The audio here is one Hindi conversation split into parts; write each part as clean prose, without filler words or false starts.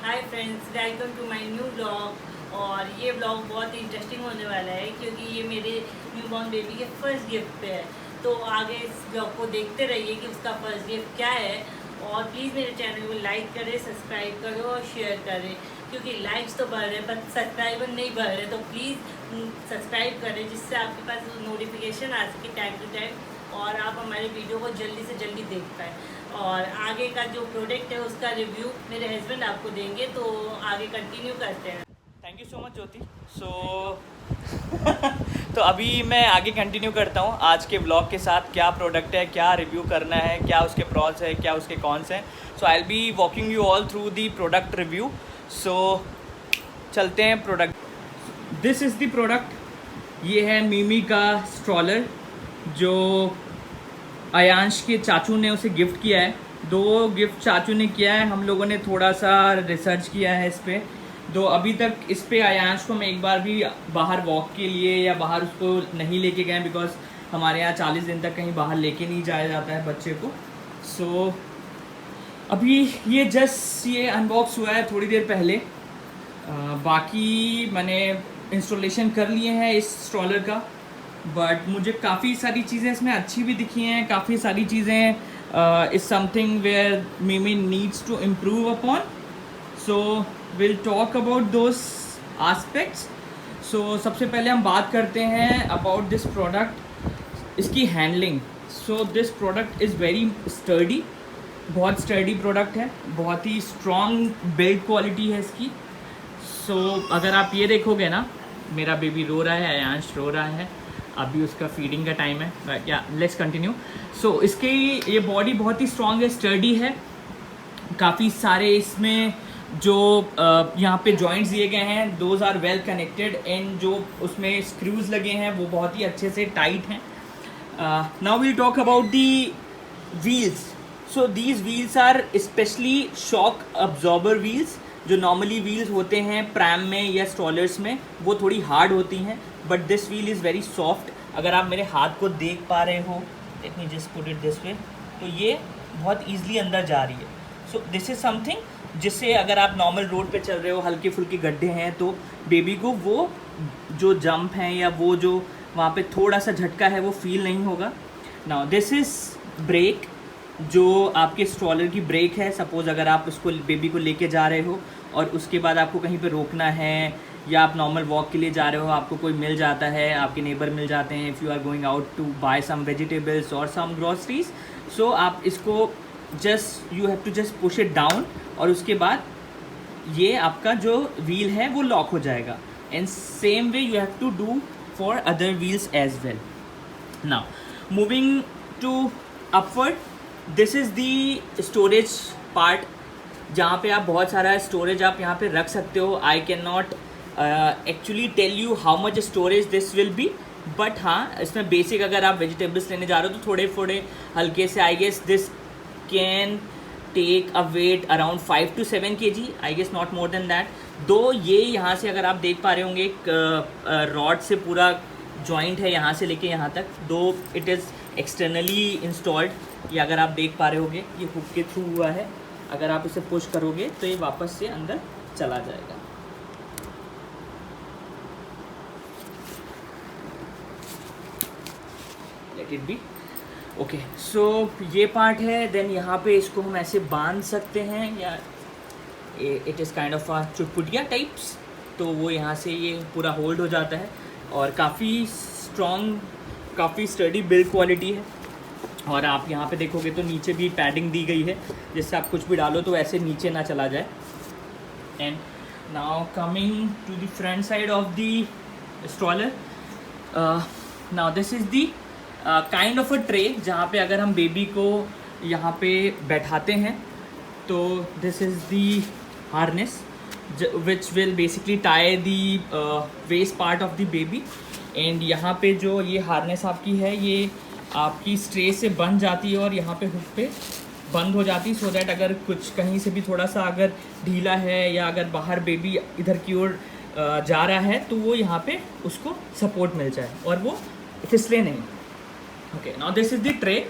Hi friends, welcome to my new blog. और ये ब्लॉग बहुत ही इंटरेस्टिंग होने वाला है क्योंकि ये मेरे न्यूबॉर्न बेबी के फर्स्ट गिफ्ट पे है। तो आगे इस ब्लॉग को देखते रहिए कि उसका फर्स्ट गिफ्ट क्या है। और प्लीज़ मेरे चैनल को लाइक करें, सब्सक्राइब करो और शेयर करें, क्योंकि लाइक्स तो बढ़ रहे हैं पर सब्सक्राइबर नहीं बढ़ रहे। तो प्लीज़ सब्सक्राइब करें जिससे आपके पास नोटिफिकेशन आ सके टाइम टू टाइम और आप हमारे वीडियो को जल्दी से जल्दी देख पाएँ। और आगे का जो प्रोडक्ट है उसका रिव्यू मेरे हस्बैंड आपको देंगे, तो आगे कंटिन्यू करते हैं। थैंक यू सो मच ज्योति। तो अभी मैं आगे कंटिन्यू करता हूँ आज के ब्लॉग के साथ। क्या प्रोडक्ट है, क्या रिव्यू करना है, क्या उसके प्रॉस है, क्या उसके कॉन्स हैं। So I will be walking you all through the product review. So चलते हैं product. This is the product. ये है मीमी का स्ट्रॉलर जो अयांश के चाचू ने उसे गिफ्ट किया है। 2 गिफ्ट चाचू ने किया है। हम लोगों ने थोड़ा सा रिसर्च किया है इस पर। तो अभी तक इस पे अयांश को हम एक बार भी बाहर वॉक के लिए या बाहर उसको नहीं लेके गए, बिकॉज हमारे यहाँ 40 दिन तक कहीं बाहर लेके नहीं जाया जाता है बच्चे को। सो अभी ये जस्ट ये अनबॉक्स हुआ है थोड़ी देर पहले। बाकी मैंने इंस्टॉलेशन कर लिए हैं इस स्ट्रॉलर का, बट मुझे काफ़ी सारी चीज़ें इसमें अच्छी भी दिखी हैं। काफ़ी सारी चीज़ें is something where MeeMee needs to improve upon. So will talk about those aspects. So सबसे पहले हम बात करते हैं अबाउट दिस प्रोडक्ट, इसकी handling. So this product is very sturdy, बहुत स्टर्डी प्रोडक्ट है, बहुत ही स्ट्रॉन्ग बिल्ड क्वालिटी है इसकी। सो अगर आप ये देखोगे ना, मेरा बेबी रो रहा है, अयांश रो रहा है, अभी उसका फीडिंग का टाइम है। या लेट्स कंटिन्यू। सो इसकी ये बॉडी बहुत ही स्ट्रॉन्ग है, स्टर्डी है। काफ़ी सारे इसमें जो यहाँ पे जॉइंट्स दिए गए हैं, those are well connected and जो उसमें स्क्रूज लगे हैं वो बहुत ही अच्छे से टाइट हैं। Now we'll talk about the wheels. So these wheels are specially shock absorber wheels. जो नॉर्मली व्हील्स होते हैं प्रैम में या स्ट्रॉलर्स में वो थोड़ी हार्ड होती हैं, but this wheel is very soft. अगर आप मेरे हाथ को देख पा रहे हो, let me just put it this way, तो ये बहुत ईजिली अंदर जा रही है। सो दिस इज़ समथिंग जिससे अगर आप नॉर्मल रोड पे चल रहे हो, हल्के फुल्के गड्ढे हैं, तो बेबी को वो जो जंप है या वो जो वहाँ पे थोड़ा सा झटका है वो फील नहीं होगा। नाउ दिस इज़ ब्रेक, जो आपके स्ट्रॉलर की ब्रेक है। सपोज़ अगर आप उसको बेबी को लेके जा रहे हो और उसके बाद आपको कहीं पे रोकना है या आप नॉर्मल वॉक के लिए जा रहे हो, आपको कोई मिल जाता है, आपके नेबर मिल जाते हैं, if you are going out to buy some vegetables और सम ग्रॉसरीज, सो आप इसको just you have to just push it down और उसके बाद ये आपका जो व्हील है वो लॉक हो जाएगा। And same way you have to do for other wheels as well. Now moving to upward, this is the storage part, जहाँ पे आप बहुत सारा स्टोरेज आप यहाँ पे रख सकते हो। I can not actually tell you how much storage this will be, but हाँ इसमें बेसिक अगर आप वेजिटेबल्स लेने जा रहे हो तो थोड़े थोड़े हल्के से, I guess this can take a weight around 5 to 7 kg, I guess not more than that. दो ये यहाँ से अगर आप देख पा रहे होंगे एक रॉड से पूरा जॉइंट है यहाँ से लेके यहाँ तक, दो इट इज़ एक्सटर्नली इंस्टॉल्ड। ये अगर आप देख पा रहे होगे ये हुक के थ्रू हुआ है। अगर आप इसे पुश करोगे तो ये वापस से अंदर चला जाएगा। Let it be okay. So ये पार्ट है। देन यहाँ पे इसको हम ऐसे बांध सकते हैं या it is kind of a चुटपुटिया टाइप्स, तो वो यहाँ से ये पूरा होल्ड हो जाता है और काफ़ी स्ट्रॉन्ग, काफ़ी स्टडी बिल्ड क्वालिटी है। और आप यहाँ पे देखोगे तो नीचे भी पैडिंग दी गई है जिससे आप कुछ भी डालो तो ऐसे नीचे ना चला जाए। And now coming to the front side of the stroller, now this is the kind of a tray, जहाँ पे अगर हम बेबी को यहाँ पे बैठाते हैं तो this is the harness which will basically tie the west part of the baby. And यहाँ पे जो ये हार्नेस आपकी है ये आपकी स्ट्रे से बन जाती है और यहाँ पे हुक पे बंद हो जाती है, सो दैट अगर कुछ कहीं से भी थोड़ा सा अगर ढीला है या अगर बाहर बेबी इधर की ओर जा रहा है तो वो यहाँ पे उसको सपोर्ट मिल जाए और वो फिसले नहीं। Okay, now this is the tray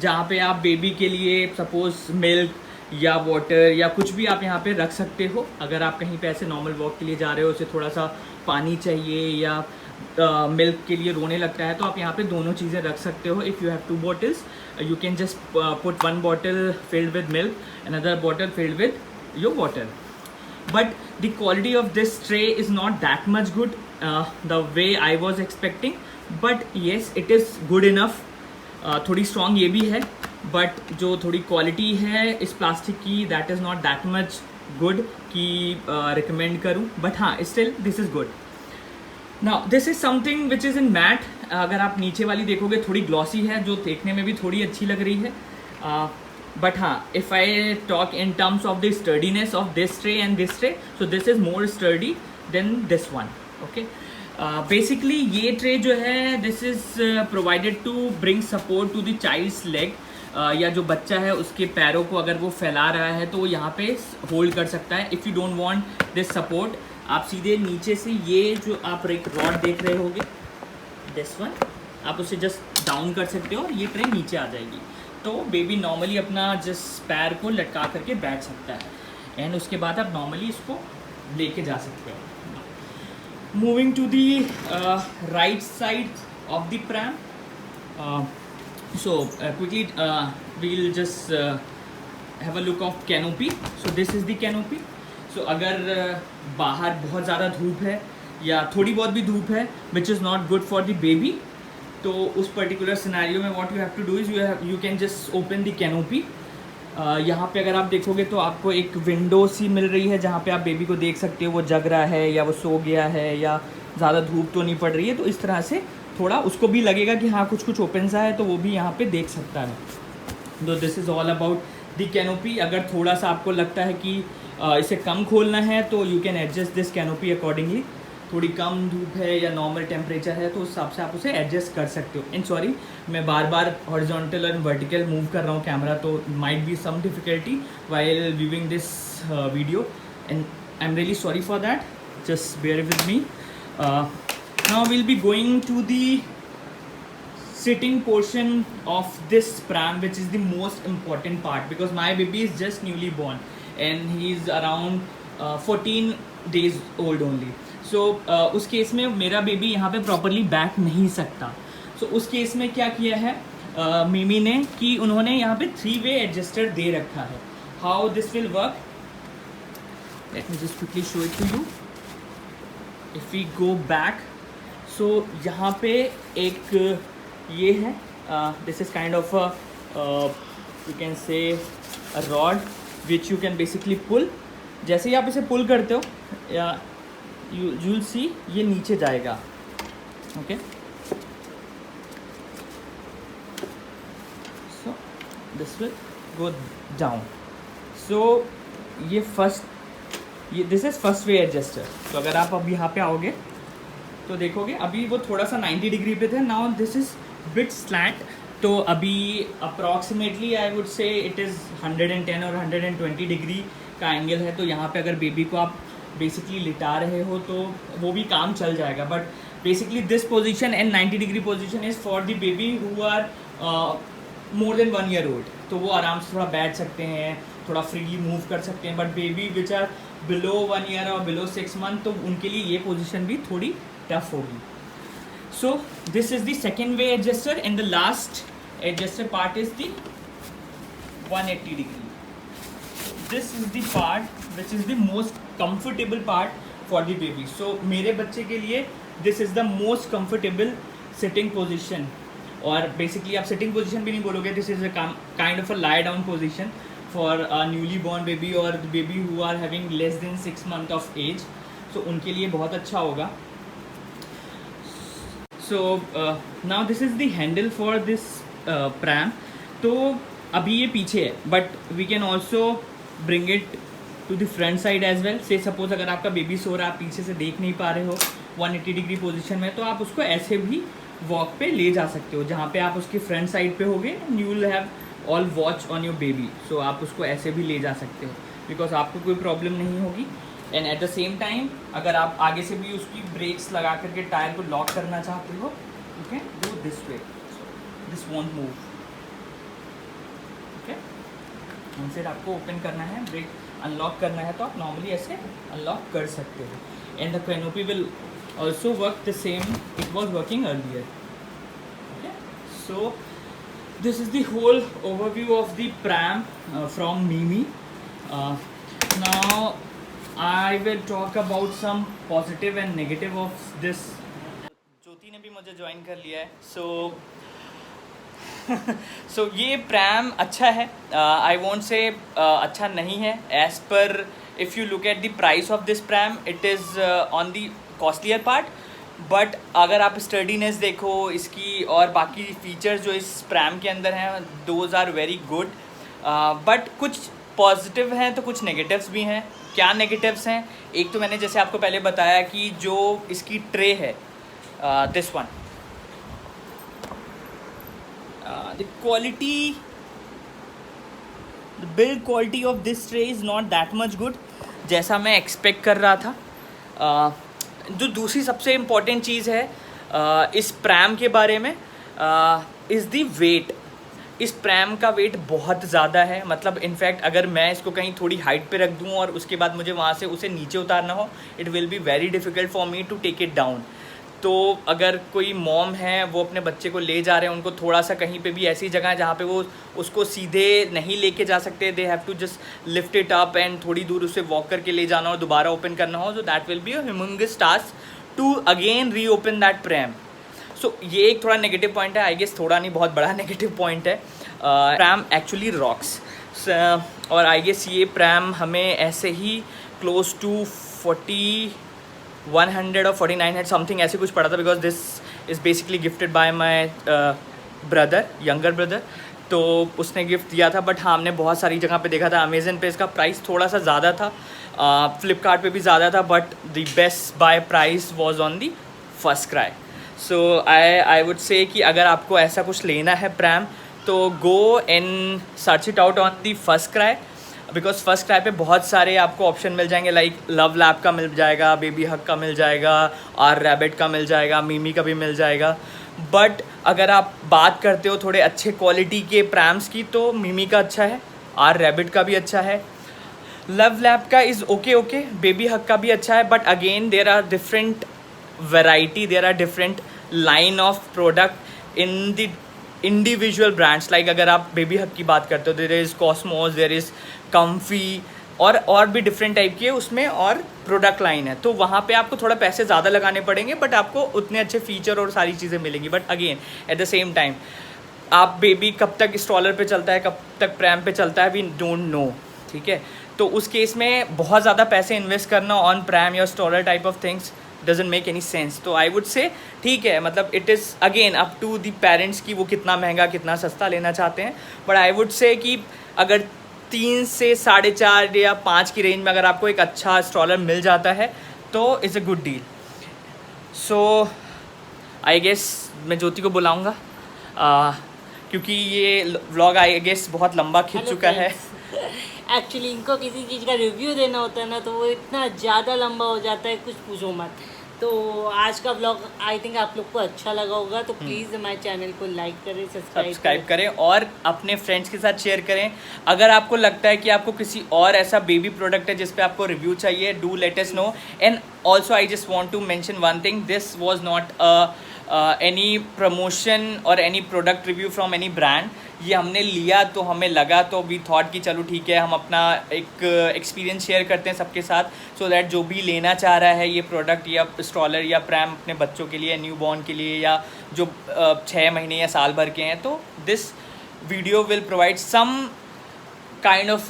जहाँ पे आप बेबी के लिए सपोज मिल्क या वाटर या कुछ भी आप यहाँ पे रख सकते हो। अगर आप कहीं पे ऐसे नॉर्मल वॉक के लिए जा रहे हो, उसे थोड़ा सा पानी चाहिए या मिल्क के लिए रोने लगता है, तो आप यहाँ पे दोनों चीज़ें रख सकते हो। If you have 2 bottles, you can just put 1 bottle filled with milk, another bottle filled with your water. But the quality of this tray is not that much good the way I was expecting, but yes, it is good enough. थोड़ी स्ट्रॉन्ग ये भी है, बट जो थोड़ी क्वालिटी है इस प्लास्टिक की, that is not that much good कि रिकमेंड करूँ, बट हाँ still this is good. Now this is something which is in mat. अगर आप नीचे वाली देखोगे थोड़ी ग्लॉसी है, जो देखने में भी थोड़ी अच्छी लग रही है, बट हाँ if I talk in terms of the sturdiness of this tray and this tray, so this is more sturdy than this one. Okay, basically ये ट्रे जो है this is provided to bring support to the child's leg, या जो बच्चा है उसके पैरों को अगर वो फैला रहा है तो वो यहाँ पे होल्ड कर सकता है। If you don't want this support, आप सीधे नीचे से ये जो आप एक रॉड देख रहे होगे दिस वन, आप उसे जस्ट डाउन कर सकते हो और ये ट्रे नीचे आ जाएगी, तो बेबी नॉर्मली अपना जिस पैर को लटका करके बैठ सकता है एंड उसके बाद आप नॉर्मली इसको लेके जा सकते हो। Moving to the right side of the pram, so quickly we'll just have a look of canopy. So this is the canopy. So अगर बाहर बहुत ज़्यादा धूप है या थोड़ी बहुत भी धूप है which is not good for the baby, तो उस पर्टिकुलर सिनेरियो में what you have to do is you can just open the canopy. यहाँ पे अगर आप देखोगे तो आपको एक विंडो सी मिल रही है जहाँ पे आप बेबी को देख सकते हो वो जग रहा है या वो सो गया है या ज़्यादा धूप तो नहीं पड़ रही है, तो इस तरह से थोड़ा उसको भी लगेगा कि हाँ कुछ ओपन सा है, तो वो भी यहाँ पे देख सकता है। तो this is all about the canopy. अगर थोड़ा सा आपको लगता है कि इसे कम खोलना है तो you can adjust this canopy accordingly. थोड़ी कम धूप है या नॉर्मल टेम्परेचर है तो उस हिसाब से आप उसे एडजस्ट कर सकते हो। एंड सॉरी, मैं बार बार हॉरिजॉन्टल और वर्टिकल मूव कर रहा हूँ कैमरा, तो might be some difficulty while viewing this video and I am really sorry for that, just bear with me. Now we'll be going to the sitting portion of this pram, which is the most important part because my baby is just newly born and he is around 14 days old only. So उस केस में मेरा बेबी यहाँ पे प्रॉपरली बैठ नहीं सकता। So उस केस में क्या किया है मिमी ने कि उन्होंने यहाँ पे 3-way एडजस्टर दे रखा है। How this will work? Let me just quickly show it to you. If we go back, सो यहाँ पे एक ये है, this is kind of you can say a rod which you can basically pull. जैसे ही आप इसे पुल करते हो या यू विल सी ये नीचे जाएगा। Okay, so this will go down. So ये this is first way adjuster. तो अगर आप अब यहाँ पे आओगे तो देखोगे अभी वो थोड़ा सा 90 डिग्री पे थे, now this is bit slant. तो अभी अप्रॉक्सीमेटली आई वुड से इट इज़ 110 और 120 डिग्री का एंगल है। तो यहाँ पे अगर बेबी को आप बेसिकली लिटा रहे हो तो वो भी काम चल जाएगा, but basically this position and 90 degree position is for the baby who are more than 1 year old। तो वो आराम से थोड़ा बैठ सकते हैं, थोड़ा फ्रीली मूव कर सकते हैं, but baby which are below 1 year और बिलो 6 month तो उनके लिए ये पोजीशन भी थोड़ी टफ होगी। So this is the second way adjuster and the last adjuster part is the 180 degree. This is the part which is the most comfortable part for the baby. सो मेरे बच्चे के लिए this is the most comfortable sitting position, और बेसिकली आप सिटिंग पोजिशन भी नहीं बोलोगे, this is a kind of a lie down position for a newly born baby और baby who are having less than 6 months of age. So उनके लिए बहुत अच्छा होगा। So now this is the handle for this pram. तो अभी ये पीछे है, but we can also bring it to the front side as well. Say suppose अगर आपका बेबी सो रहा है, आप पीछे से देख नहीं पा रहे हो 180 डिग्री पोजीशन में, तो आप उसको ऐसे भी वॉक पे ले जा सकते हो, जहाँ पे आप उसके फ्रंट साइड पे होगे and you will have all watch on your baby. So आप उसको ऐसे भी ले जा सकते हो बिकॉज आपको कोई प्रॉब्लम नहीं होगी। And at the same time अगर आप आगे से भी उसकी ब्रेक्स लगा करके टायर को लॉक करना चाहते हो, you can do this way, this want move. Okay, इनसे आपको ओपन करना है, ब्रेक अनलॉक करना है तो आप नॉर्मली ऐसे अनलॉक कर सकते हो। And the canopy will also work the same it was working earlier. Okay, so this is the whole overview of the pram from Mimi. Now I will talk about some positive and negative of this. ज्योति ने भी मुझे ज्वाइन कर लिया है, so ये प्रैम अच्छा है, आई वोंट से अच्छा नहीं है। As per if you look at the price of this pram it is on the costlier part, but अगर आप स्टर्डीनेस देखो इसकी और बाकी फीचर्स जो इस प्रैम के अंदर हैं those are very good. But कुछ पॉजिटिव हैं तो कुछ नेगेटिव्स भी हैं। क्या नेगेटिव्स हैं? एक तो मैंने जैसे आपको पहले बताया कि जो इसकी ट्रे है this one, the quality, the build quality of this tray is not that much good जैसा मैं एक्सपेक्ट कर रहा था। जो दूसरी सबसे इम्पॉर्टेंट चीज़ है इस प्रैम के बारे में इज़ दी वेट। इस प्रैम का वेट बहुत ज़्यादा है, मतलब इनफैक्ट अगर मैं इसको कहीं थोड़ी हाइट पे रख दूँ और उसके बाद मुझे वहाँ से उसे नीचे उतारना हो, it will be very difficult for me to take it down. तो अगर कोई मॉम है वो अपने बच्चे को ले जा रहे हैं, उनको थोड़ा सा कहीं पे भी ऐसी जगह है जहाँ पे वो उसको सीधे नहीं लेके जा सकते, they have to just lift it up and थोड़ी दूर उसे वॉक करके ले जाना और दोबारा ओपन करना हो, so that will be a humongous task to again reopen that pram. So ये एक थोड़ा नेगेटिव पॉइंट है, आई गेस थोड़ा नहीं बहुत बड़ा नेगेटिव पॉइंट है। प्रैम एक्चुअली रॉक्स, और आई गेस ये प्रैम हमें ऐसे ही क्लोज टू 100 और 49 है समथिंग ऐसे कुछ पड़ा था, because this is basically gifted bye my brother, younger brother, तो उसने गिफ्ट दिया था। बट हाँ, हमने बहुत सारी जगह पे देखा था, अमेजन पे इसका प्राइस थोड़ा सा ज़्यादा था, फ्लिपकार्ट पे भी ज़्यादा था, but the best buy price was on the FirstCry. So I would say कि अगर आपको ऐसा कुछ लेना है प्रैम तो go and search it out on the first cry, because first cry पे बहुत सारे आपको ऑप्शन मिल जाएंगे, लाइक लव लैब का मिल जाएगा, बेबी हक का मिल जाएगा, आर रैबिट का मिल जाएगा, मिमी का भी मिल जाएगा। बट अगर आप बात करते हो थोड़े अच्छे क्वालिटी के प्रैम्स की तो मिमी का अच्छा है, आर रैबिट का भी अच्छा है, लव लैब का इज़ ओके, बेबी हक का भी अच्छा है। But again there are different variety, there are different line of product in the individual brands. Like अगर आप बेबी हक की बात करते हो, there is Cosmos, there is Comfy और भी डिफरेंट टाइप के उसमें और प्रोडक्ट लाइन है, तो वहाँ पे आपको थोड़ा पैसे ज़्यादा लगाने पड़ेंगे, बट आपको उतने अच्छे फीचर और सारी चीज़ें मिलेंगी। But again at the same time आप बेबी कब तक स्ट्रॉलर पे चलता है, कब तक प्रैम पे चलता है, वी डोंट नो, ठीक है। तो उस केस में बहुत ज़्यादा पैसे इन्वेस्ट करना ऑन प्रैम या stroller type of things doesn't make any sense. तो आई वुड से ठीक है, मतलब it is again up to the parents की वो कितना महंगा कितना सस्ता लेना चाहते हैं। बट आई वुड से कि अगर 3 से 4.5 या 5 की रेंज में अगर आपको एक अच्छा स्ट्रॉलर मिल जाता है तो is a good deal. So I guess मैं ज्योति को बुलाऊंगा क्योंकि ये व्लॉग आई गेस बहुत लंबा खिंच चुका है। एक्चुअली इनको किसी चीज़ का रिव्यू देना होता है ना, तो वो इतना ज़्यादा लंबा हो जाता है, कुछ पूछो मत। तो आज का ब्लॉग आई थिंक आप लोग को अच्छा लगा होगा, तो प्लीज़ हमारे चैनल को लाइक करें, सब्सक्राइब करें और अपने फ्रेंड्स के साथ शेयर करें। अगर आपको लगता है कि आपको किसी और ऐसा बेबी प्रोडक्ट है जिस पे आपको रिव्यू चाहिए, do let us know. And also I just want to mention one thing, this was not any promotion और any product review from any brand. ये हमने लिया तो हमें लगा तो वी थॉट कि चलो ठीक है, हम अपना एक एक्सपीरियंस शेयर करते हैं सबके साथ, सो दैट जो भी लेना चाह रहा है ये प्रोडक्ट या स्ट्रॉलर या प्रैम अपने बच्चों के लिए, न्यू बॉर्न के लिए, या जो 6 महीने या साल भर के हैं, तो this video will provide some kind of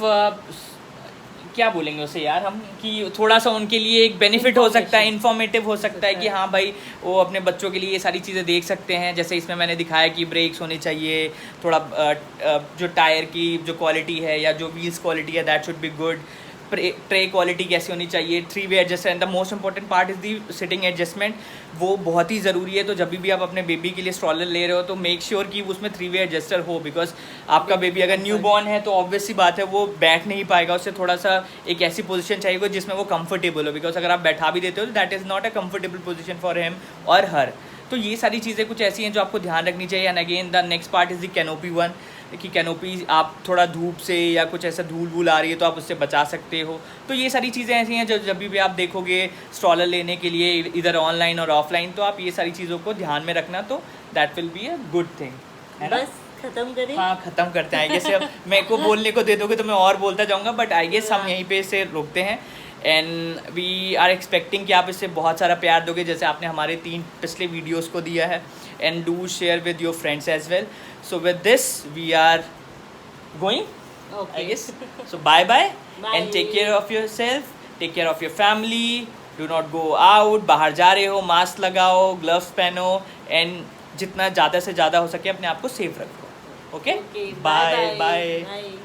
क्या बोलेंगे उसे यार हम, कि थोड़ा सा उनके लिए एक बेनिफिट हो सकता है, इन्फॉर्मेटिव हो सकता है कि हाँ भाई वो अपने बच्चों के लिए ये सारी चीज़ें देख सकते हैं। जैसे इसमें मैंने दिखाया कि ब्रेक्स होने चाहिए, थोड़ा जो टायर की जो क्वालिटी है या जो व्हील्स क्वालिटी है that should be good, tray quality कैसी होनी चाहिए, 3-वे adjuster, and the most important part is the sitting adjustment, वो बहुत ही ज़रूरी है। तो जब भी आप अपने बेबी के लिए स्ट्रॉलर ले रहे हो तो मेक श्योर कि उसमें 3-वे एडजस्टर हो, बिकॉज आपका बेबी अगर न्यू बॉर्न है तो ऑब्वियस सी बात है वो बैठ नहीं पाएगा, उससे थोड़ा सा एक ऐसी पोजीशन चाहिए जिसमें वो कंफर्टेबल हो, बिकॉज अगर आप बैठा भी देते हो तो that is not a comfortable position for him और हर। तो ये सारी चीज़ें कुछ ऐसी हैं जो आपको ध्यान रखनी चाहिए। And again the next part is the canopy one, कि कैनोपी आप थोड़ा धूप से या कुछ ऐसा धूल वूल आ रही है तो आप उससे बचा सकते हो। तो ये सारी चीज़ें ऐसी हैं जो जब भी आप देखोगे स्ट्रॉलर लेने के लिए इधर ऑनलाइन और ऑफलाइन, तो आप ये सारी चीज़ों को ध्यान में रखना, तो that will be a good thing, है ना? बस खत्म करें। हाँ, ख़त्म करते हैं। आई गेस अब मेरे को बोलने को दे दोगे तो मैं और बोलता जाऊँगा, बट आई गेस हम यहीं पे से रोकते हैं। एंड वी आर एक्सपेक्टिंग कि आप इससे बहुत सारा प्यार दोगे जैसे आपने हमारे 3 पिछले वीडियोस को दिया है। And do share with your friends as well. So with this we are going, I guess. So bye bye and take care of yourself, take care of your family. Do not go out, बाहर जा रहे हो मास्क लगाओ, ग्लव्स पहनो, एंड जितना ज़्यादा से ज़्यादा हो सके अपने आप को सेफ रखो। Okay, bye bye.